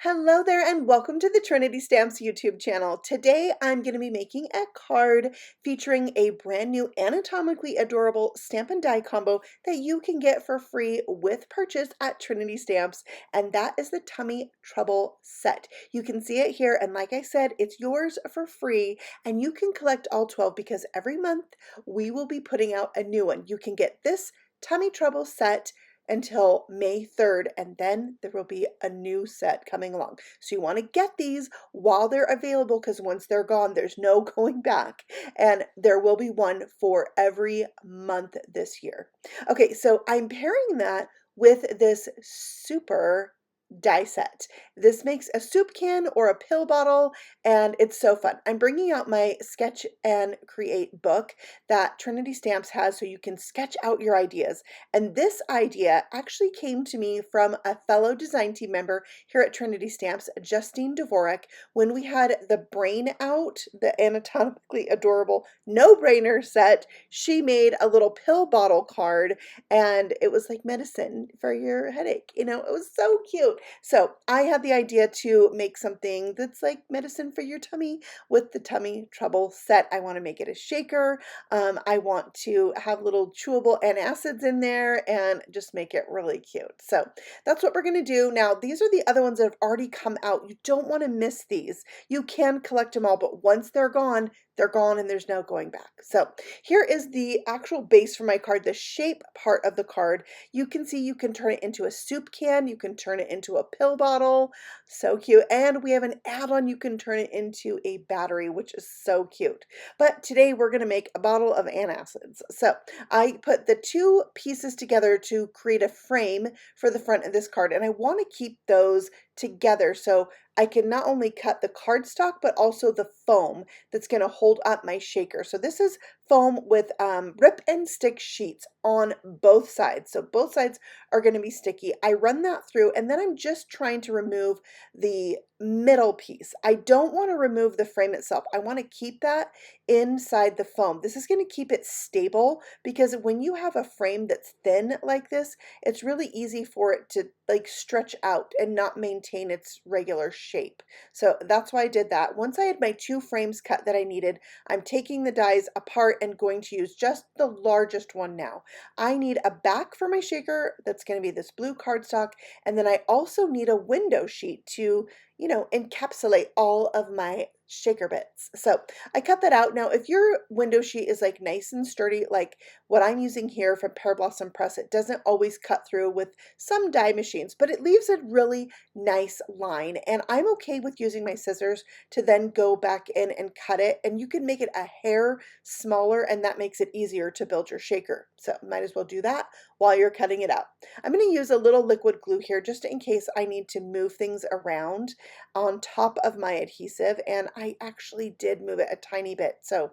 Hello there and welcome to the Trinity Stamps YouTube channel. Today I'm going to be making a card featuring a brand new anatomically adorable stamp and die combo that you can get for free with purchase at Trinity Stamps, and that is the Tummy Trouble set. You can see it here, and like I said, it's yours for free and you can collect all 12 because every month we will be putting out a new one. You can get this Tummy Trouble set until May 3rd, and then there will be a new set coming along. So you want to get these while they're available because once they're gone, there's no going back. And there will be one for every month this year. Okay, so I'm pairing that with this super die set. This makes a soup can or a pill bottle, and it's so fun. I'm bringing out my Sketch and Create book that Trinity Stamps has so you can sketch out your ideas. And this idea actually came to me from a fellow design team member here at Trinity Stamps, Justine Dvorak, when we had the Brain Out, the anatomically adorable no-brainer set. She made a little pill bottle card, and it was like medicine for your headache. You know, it was so cute. So I had the idea to make something that's like medicine for your tummy with the Tummy Trouble set. I want to make it a shaker. I want to have little chewable antacids in there and just make it really cute. So that's what we're going to do. Now, these are the other ones that have already come out. You don't want to miss these. You can collect them all, but once they're gone and there's no going back. So here is the actual base for my card, the shape part of the card. You can see you can turn it into a soup can. You can turn it into a pill bottle. So cute. And we have an add-on. You can turn it into a battery, which is so cute. But today we're going to make a bottle of antacids. So I put the two pieces together to create a frame for the front of this card, and I want to keep those together so I can not only cut the cardstock but also the foam that's going to hold up my shaker. So this is foam with rip and stick sheets on both sides. So both sides are going to be sticky. I run that through, and then I'm just trying to remove the middle piece. I don't want to remove the frame itself. I want to keep that inside the foam. This is going to keep it stable because when you have a frame that's thin like this, it's really easy for it to like stretch out and not maintain its regular shape. So that's why I did that. Once I had my two frames cut that I needed, I'm taking the dies apart and going to use just the largest one now. I need a back for my shaker that's going to be this blue cardstock, and then I also need a window sheet to, you know, encapsulate all of my shaker bits. So I cut that out. Now, if your window sheet is like nice and sturdy, like what I'm using here from Pear Blossom Press, it doesn't always cut through with some die machines, but it leaves a really nice line. And I'm okay with using my scissors to then go back in and cut it. And you can make it a hair smaller, and that makes it easier to build your shaker. So might as well do that while you're cutting it out. I'm going to use a little liquid glue here just in case I need to move things around on top of my adhesive, and I actually did move it a tiny bit. So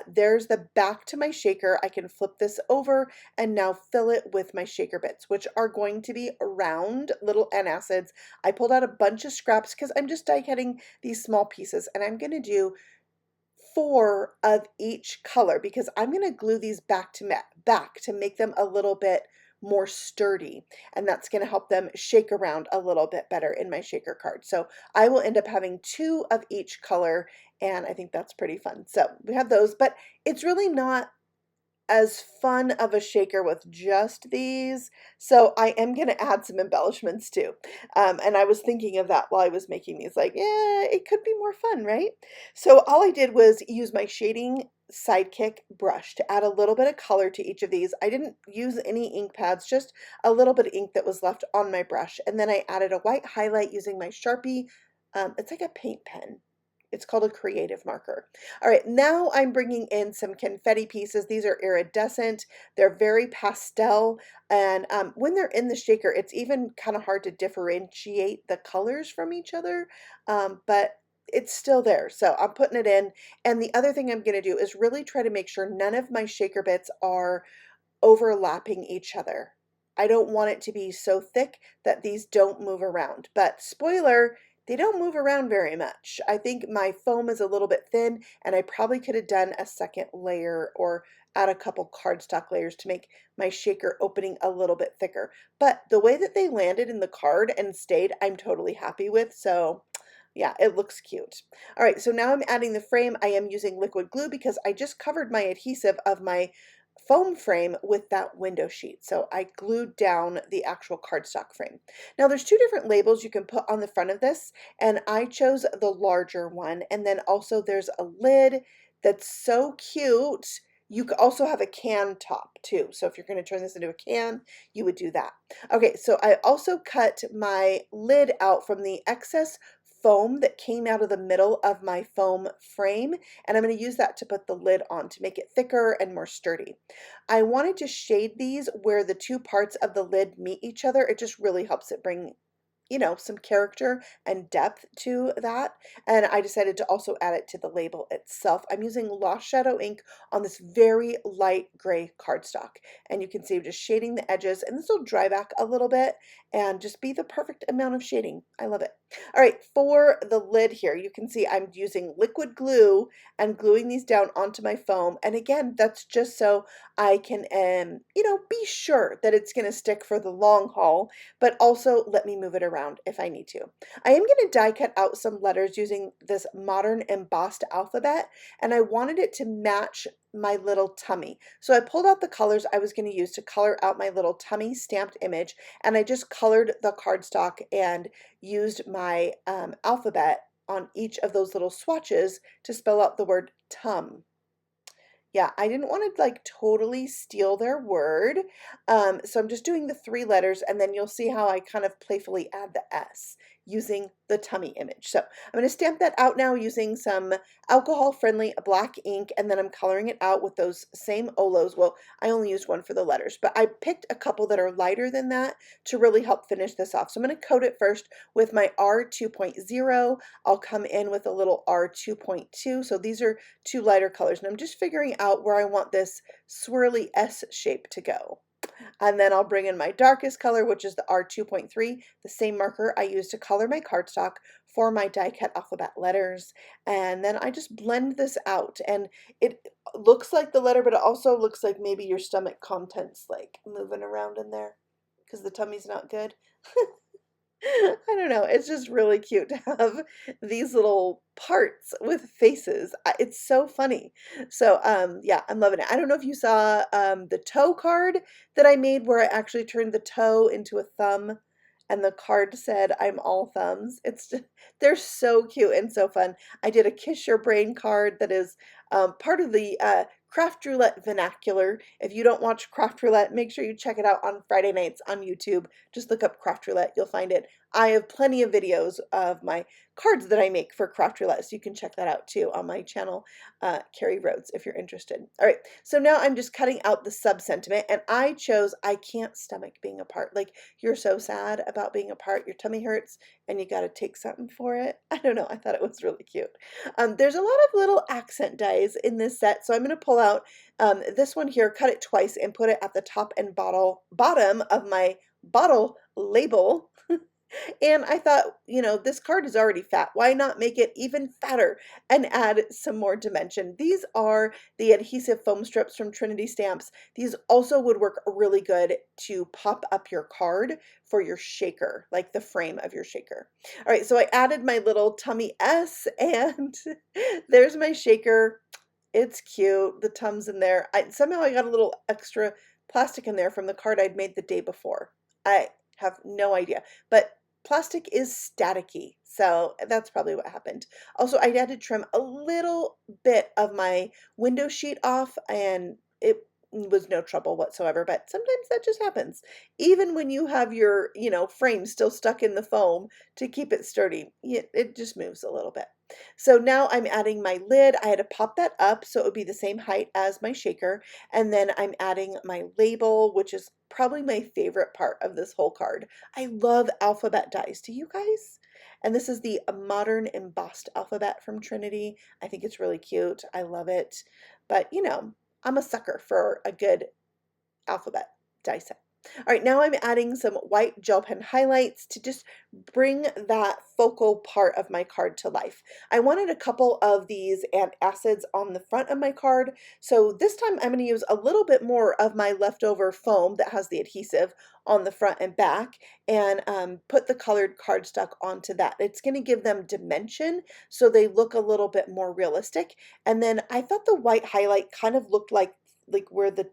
there's the back to my shaker. I can flip this over and now fill it with my shaker bits, which are going to be round little antacids. I pulled out a bunch of scraps because I'm just die cutting these small pieces, and I'm going to do 4 of each color because I'm going to glue these back to make them a little bit more sturdy, and that's going to help them shake around a little bit better in my shaker card. So I will end up having 2 of each color, and I think that's pretty fun. So we have those, but it's really not as fun of a shaker with just these, so I am going to add some embellishments too. And I was thinking of that while I was making these, like, yeah, it could be more fun, right? So all I did was use my shading Sidekick brush to add a little bit of color to each of these. I didn't use any ink pads, just a little bit of ink that was left on my brush, and then I added a white highlight using my Sharpie. It's like a paint pen. It's called a creative marker. All right, now I'm bringing in some confetti pieces. These are iridescent. They're very pastel, and when they're in the shaker, it's even kind of hard to differentiate the colors from each other, but it's still there. So I'm putting it in, and the other thing I'm going to do is really try to make sure none of my shaker bits are overlapping each other. I don't want it to be so thick that these don't move around, but spoiler, they don't move around very much. I think my foam is a little bit thin, and I probably could have done a second layer or add a couple cardstock layers to make my shaker opening a little bit thicker. But the way that they landed in the card and stayed, I'm totally happy with. So yeah, it looks cute. All right, so now I'm adding the frame. I am using liquid glue because I just covered my adhesive of my foam frame with that window sheet. So I glued down the actual cardstock frame. Now there's two different labels you can put on the front of this, and I chose the larger one. And then also there's a lid that's so cute. You could also have a can top too. So if you're going to turn this into a can, you would do that. Okay, so I also cut my lid out from the excess foam that came out of the middle of my foam frame, and I'm going to use that to put the lid on to make it thicker and more sturdy. I wanted to shade these where the two parts of the lid meet each other. It just really helps it bring, you know, some character and depth to that. And I decided to also add it to the label itself. I'm using Lost Shadow ink on this very light gray cardstock. And you can see I'm just shading the edges, and this will dry back a little bit and just be the perfect amount of shading. I love it. All right, for the lid here, you can see I'm using liquid glue and gluing these down onto my foam. And again, that's just so I can, you know, be sure that it's going to stick for the long haul, but also let me move it around if I need to. I am going to die cut out some letters using this modern embossed alphabet, and I wanted it to match my little tummy. So I pulled out the colors I was going to use to color out my little tummy stamped image, and I just colored the cardstock and used my alphabet on each of those little swatches to spell out the word tum. Yeah, I didn't want to like totally steal their word. So I'm just doing the three letters, and then you'll see how I kind of playfully add the S using the tummy image. So I'm going to stamp that out now using some alcohol-friendly black ink, and then I'm coloring it out with those same Olos. Well, I only used one for the letters, but I picked a couple that are lighter than that to really help finish this off. So I'm going to coat it first with my R2.0. I'll come in with a little R2.2. So these are two lighter colors, and I'm just figuring out where I want this swirly S shape to go. And then I'll bring in my darkest color, which is the R2.3, the same marker I used to color my cardstock for my die cut alphabet letters. And then I just blend this out, and it looks like the letter, but it also looks like maybe your stomach contents like moving around in there because the tummy's not good. I don't know. It's just really cute to have these little parts with faces. It's so funny. So, yeah, I'm loving it. I don't know if you saw the toe card that I made where I actually turned the toe into a thumb and the card said, "I'm all thumbs." It's just, they're so cute and so fun. I did a Kiss Your Brain card that is part of the Craft Roulette vernacular. If you don't watch Craft Roulette, make sure you check it out on Friday nights on YouTube. Just look up Craft Roulette, you'll find it. I have plenty of videos of my cards that I make for Craft Roulette, so you can check that out too on my channel, Carrie Rhodes, if you're interested. All right, so now I'm just cutting out the sub-sentiment, and I chose, "I can't stomach being apart." Like, you're so sad about being apart, your tummy hurts, and you gotta take something for it. I don't know, I thought it was really cute. There's a lot of little accent dies in this set, so I'm gonna pull out this one here, cut it twice, and put it at the top and bottom of my bottle label. And I thought, you know, this card is already fat. Why not make it even fatter and add some more dimension? These are the adhesive foam strips from Trinity Stamps. These also would work really good to pop up your card for your shaker, like the frame of your shaker. All right, so I added my little tummy S, and there's my shaker. It's cute. The Tums in there. Somehow I got a little extra plastic in there from the card I'd made the day before. I have no idea, but plastic is staticky, so that's probably what happened. Also, I had to trim a little bit of my window sheet off, and it was no trouble whatsoever, but sometimes that just happens. Even when you have your, you know, frame still stuck in the foam to keep it sturdy, it just moves a little bit. So now I'm adding my lid. I had to pop that up so it would be the same height as my shaker. And then I'm adding my label, which is probably my favorite part of this whole card. I love alphabet dies. Do you guys? And this is the modern embossed alphabet from Trinity. I think it's really cute. I love it. But, you know, I'm a sucker for a good alphabet die set. All right, now I'm adding some white gel pen highlights to just bring that focal part of my card to life. I wanted a couple of these antacids on the front of my card, so this time I'm going to use a little bit more of my leftover foam that has the adhesive on the front and back, and put the colored cardstock onto that. It's going to give them dimension so they look a little bit more realistic. And then I thought the white highlight kind of looked like where the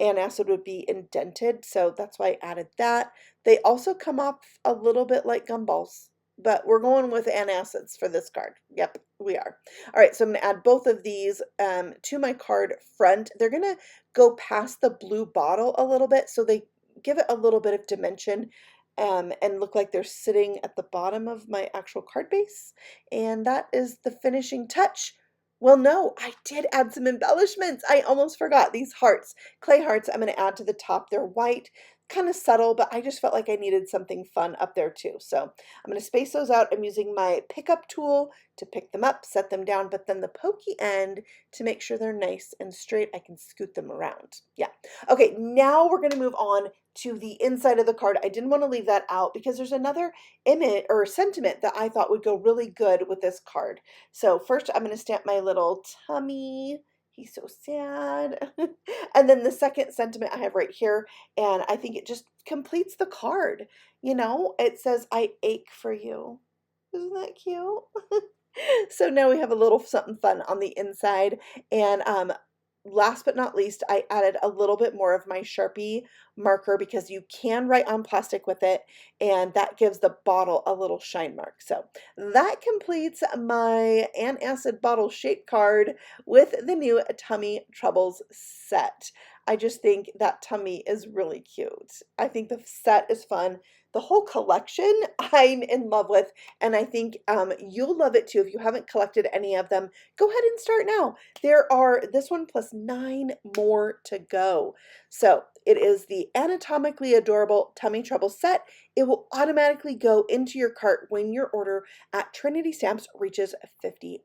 antacid would be indented, so that's why I added that. They also come off a little bit like gumballs, but we're going with antacids for this card. Yep, we are. All right, so I'm going to add both of these to my card front. They're going to go past the blue bottle a little bit, so they give it a little bit of dimension, and look like they're sitting at the bottom of my actual card base. And that is the finishing touch. Well, no, I did add some embellishments. I almost forgot these hearts. Clay hearts I'm going to add to the top. They're white, kind of subtle, but I just felt like I needed something fun up there too. So I'm going to space those out. I'm using my pickup tool to pick them up, set them down, but then the pokey end to make sure they're nice and straight. I can scoot them around. Yeah. Okay, now we're going to move on to the inside of the card. I didn't want to leave that out because there's another image or sentiment that I thought would go really good with this card. So first I'm going to stamp my little tummy. He's so sad. And then the second sentiment I have right here, and I think it just completes the card. You know, it says, I ache for you. Isn't that cute? So now we have a little something fun on the inside. And last but not least, I added a little bit more of my Sharpie marker because you can write on plastic with it, and that gives the bottle a little shine mark. So that completes my antacid bottle shape card with the new Tummy Troubles set. I just think that tummy is really cute. I think the set is fun. The whole collection I'm in love with, and I think you'll love it too. If you haven't collected any of them, go ahead and start now. There are this one plus 9 more to go. So it is the Anatomically Adorable Tummy Trouble set. It will automatically go into your cart when your order at Trinity Stamps reaches $50.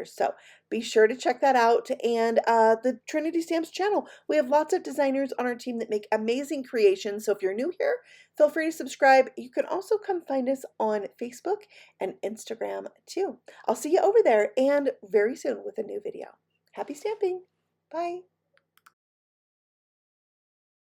So be sure to check that out, and the Trinity Stamps channel. We have lots of designers on our team that make amazing creations. So if you're new here, feel free to subscribe. You can also come find us on Facebook and Instagram too. I'll see you over there and very soon with a new video. Happy stamping. Bye.